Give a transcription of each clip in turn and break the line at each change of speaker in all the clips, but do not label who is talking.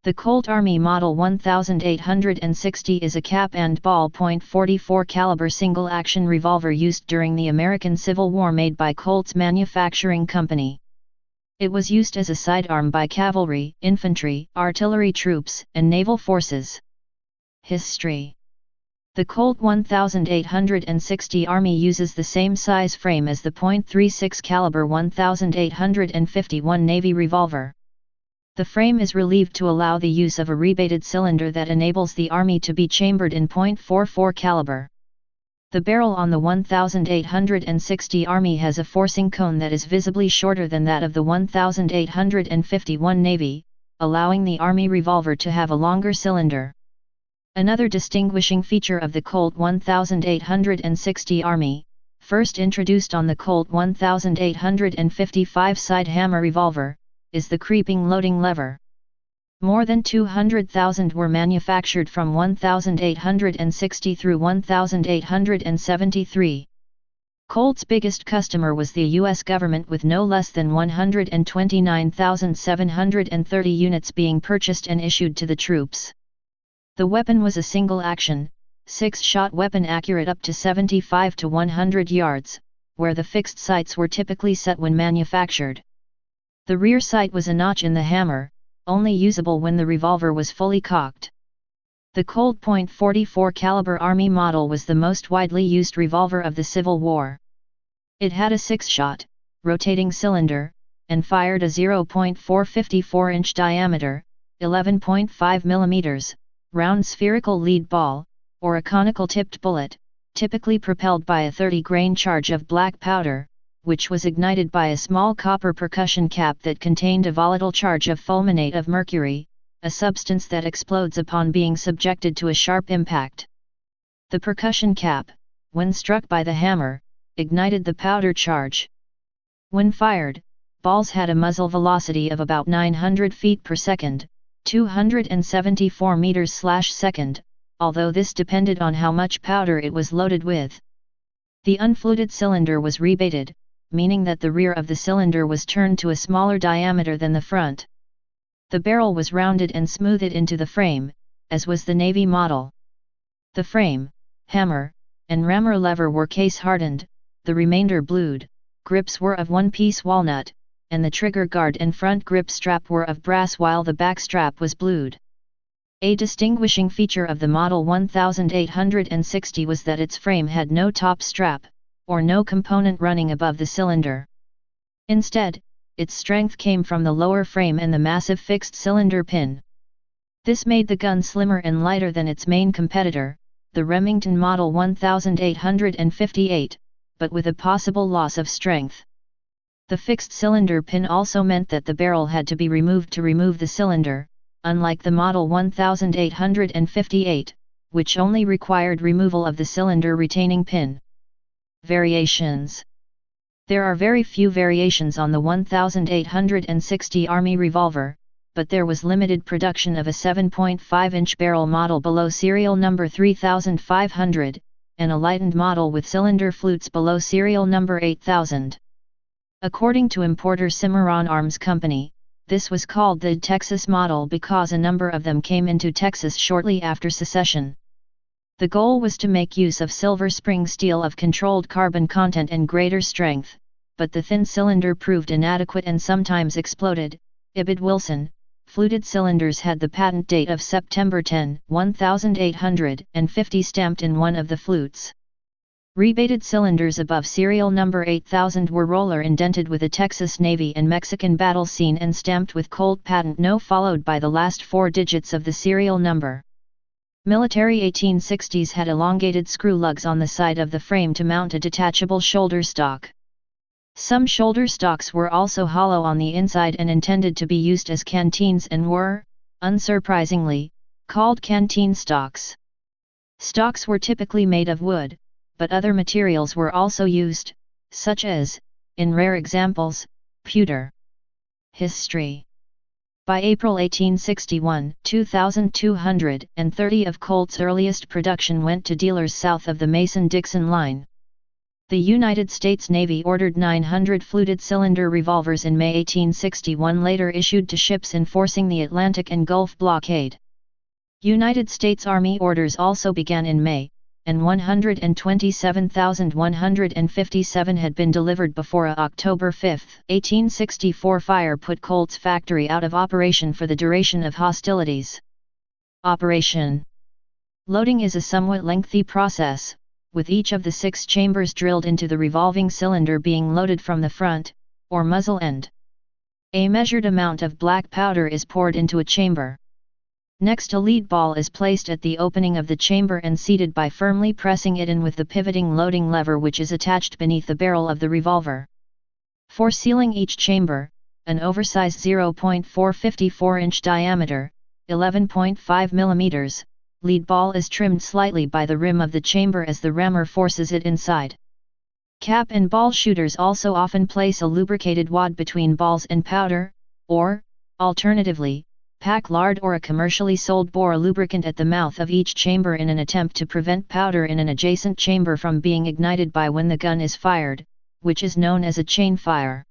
The Colt Army Model 1860 is a cap and ball .44 caliber single-action revolver used during the American Civil War made by Colt's manufacturing company. It was used as a sidearm by cavalry, infantry, artillery troops, and naval forces. History. The Colt 1860 Army uses the same size frame as the .36 caliber 1851 Navy revolver. The frame is relieved to allow the use of a rebated cylinder that enables the Army to be chambered in .44 caliber. The barrel on the 1860 Army has a forcing cone that is visibly shorter than that of the 1851 Navy, allowing the Army revolver to have a longer cylinder. Another distinguishing feature of the Colt 1860 Army, first introduced on the Colt 1855 side hammer revolver, is the creeping loading lever. More than 200,000 were manufactured from 1860 through 1873. Colt's biggest customer was the U.S. government, with no less than 129,730 units being purchased and issued to the troops. The weapon was a single-action, 6-shot weapon accurate up to 75 to 100 yards, where the fixed sights were typically set when manufactured. The rear sight was a notch in the hammer, only usable when the revolver was fully cocked. The Colt .44 caliber Army model was the most widely used revolver of the Civil War. It had a 6-shot, rotating cylinder, and fired a 0.454-inch diameter, 11.5 mm, round spherical lead ball, or a conical-tipped bullet, typically propelled by a 30-grain charge of black powder, which was ignited by a small copper percussion cap that contained a volatile charge of fulminate of mercury, a substance that explodes upon being subjected to a sharp impact. The percussion cap, when struck by the hammer, ignited the powder charge. When fired, balls had a muzzle velocity of about 900 feet per second, 274 meters/second, although this depended on how much powder it was loaded with. The unfluted cylinder was rebated, meaning that the rear of the cylinder was turned to a smaller diameter than the front. The barrel was rounded and smoothed into the frame, as was the Navy model. The frame, hammer, and rammer lever were case-hardened, the remainder blued, grips were of one-piece walnut, and the trigger guard and front grip strap were of brass while the back strap was blued. A distinguishing feature of the Model 1860 was that its frame had no top strap, or no component running above the cylinder. Instead, its strength came from the lower frame and the massive fixed cylinder pin. This made the gun slimmer and lighter than its main competitor, the Remington Model 1858, but with a possible loss of strength. The fixed cylinder pin also meant that the barrel had to be removed to remove the cylinder, unlike the Model 1858, which only required removal of the cylinder retaining pin. Variations. There are very few variations on the 1860 Army revolver, but there was limited production of a 7.5-inch barrel model below serial number 3500, and a lightened model with cylinder flutes below serial number 8000. According to importer Cimarron Arms Company, this was called the Texas model because a number of them came into Texas shortly after secession. The goal was to make use of silver spring steel of controlled carbon content and greater strength, but the thin cylinder proved inadequate and sometimes exploded. Ibid Wilson, fluted cylinders had the patent date of September 10, 1850 stamped in one of the flutes. Rebated cylinders above serial number 8000 were roller indented with a Texas Navy and Mexican battle scene and stamped with Colt patent No followed by the last 4 digits of the serial number. Military 1860s had elongated screw lugs on the side of the frame to mount a detachable shoulder stock. Some shoulder stocks were also hollow on the inside and intended to be used as canteens and were, unsurprisingly, called canteen stocks. Stocks were typically made of wood, but other materials were also used, such as, in rare examples, pewter. History. By April 1861, 2,230 of Colt's earliest production went to dealers south of the Mason-Dixon line. The United States Navy ordered 900 fluted-cylinder revolvers in May 1861, later issued to ships enforcing the Atlantic and Gulf blockade. United States Army orders also began in May, and 127,157 had been delivered before a October 5, 1864 fire put Colt's factory out of operation for the duration of hostilities. Operation. Loading is a somewhat lengthy process, with each of the 6 chambers drilled into the revolving cylinder being loaded from the front, or muzzle end. A measured amount of black powder is poured into a chamber. Next, a lead ball is placed at the opening of the chamber and seated by firmly pressing it in with the pivoting loading lever, which is attached beneath the barrel of the revolver. For sealing each chamber, an oversized 0.454-inch diameter, 11.5 mm, lead ball is trimmed slightly by the rim of the chamber as the rammer forces it inside. Cap and ball shooters also often place a lubricated wad between balls and powder, or, alternatively, pack lard or a commercially sold bore lubricant at the mouth of each chamber in an attempt to prevent powder in an adjacent chamber from being ignited by when the gun is fired, which is known as a chain fire.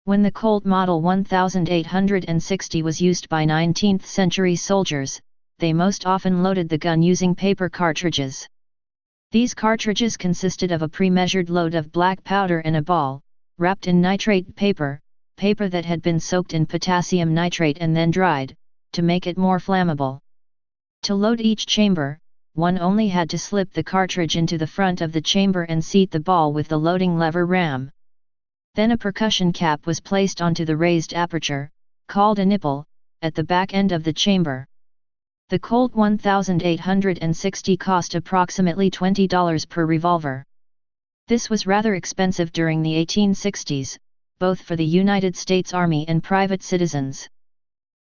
When the Colt Model 1860 was used by 19th-century soldiers, they most often loaded the gun using paper cartridges. These cartridges consisted of a pre-measured load of black powder and a ball, wrapped in nitrate paper that had been soaked in potassium nitrate and then dried, to make it more flammable. To load each chamber, one only had to slip the cartridge into the front of the chamber and seat the ball with the loading lever ram. Then a percussion cap was placed onto the raised aperture, called a nipple, at the back end of the chamber. The Colt 1860 cost approximately $20 per revolver. This was rather expensive during the 1860s, both for the United States Army and private citizens.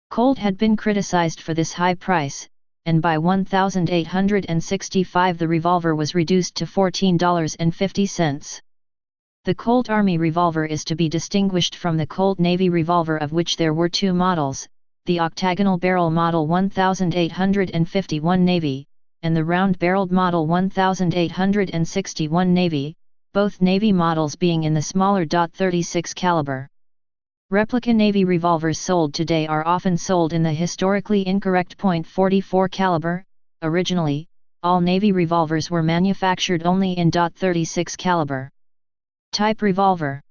Colt had been criticized for this high price, and by 1865 the revolver was reduced to $14.50. The Colt Army revolver is to be distinguished from the Colt Navy revolver, of which there were 2 models, the octagonal barrel Model 1851 Navy, and the round-barreled Model 1861 Navy, both Navy models being in the smaller .36 caliber. Replica Navy revolvers sold today are often sold in the historically incorrect .44 caliber. Originally, all Navy revolvers were manufactured only in .36 caliber. Type revolver.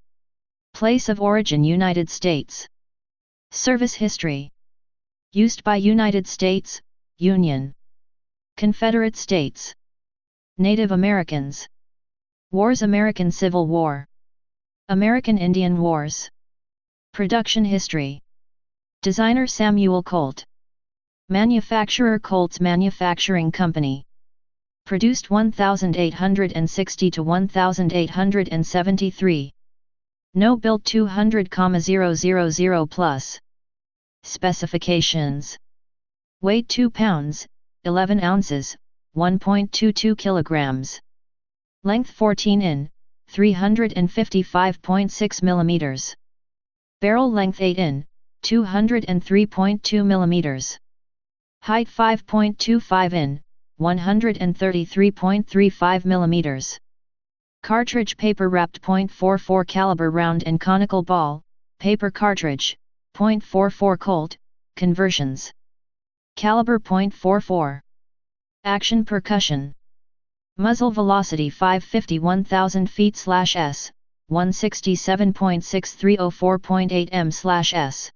Place of origin: United States. Service history: used by United States, Union. Confederate States. Native Americans. Wars: American Civil War. American Indian Wars. Production history. Designer: Samuel Colt. Manufacturer: Colt's Manufacturing Company. Produced 1860 to 1873. No built 200,000 plus. Specifications: weight 2 pounds, 11 ounces, 1.22 kilograms. Length 14 in, 355.6 millimeters. Barrel length 8 in, 203.2 millimeters. Height 5.25 in, 133.35 millimeters. Cartridge: paper wrapped .44 caliber round and conical ball, paper cartridge, .44 Colt, conversions. Caliber .44. Action: percussion. Muzzle velocity 551,000 feet/s, 167.6304.8 m/s.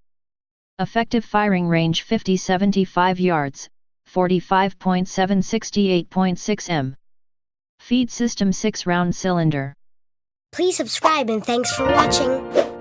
Effective firing range 50-75 yards, 45.768.6 m. Feed system: 6-round cylinder.
Please subscribe and thanks for watching.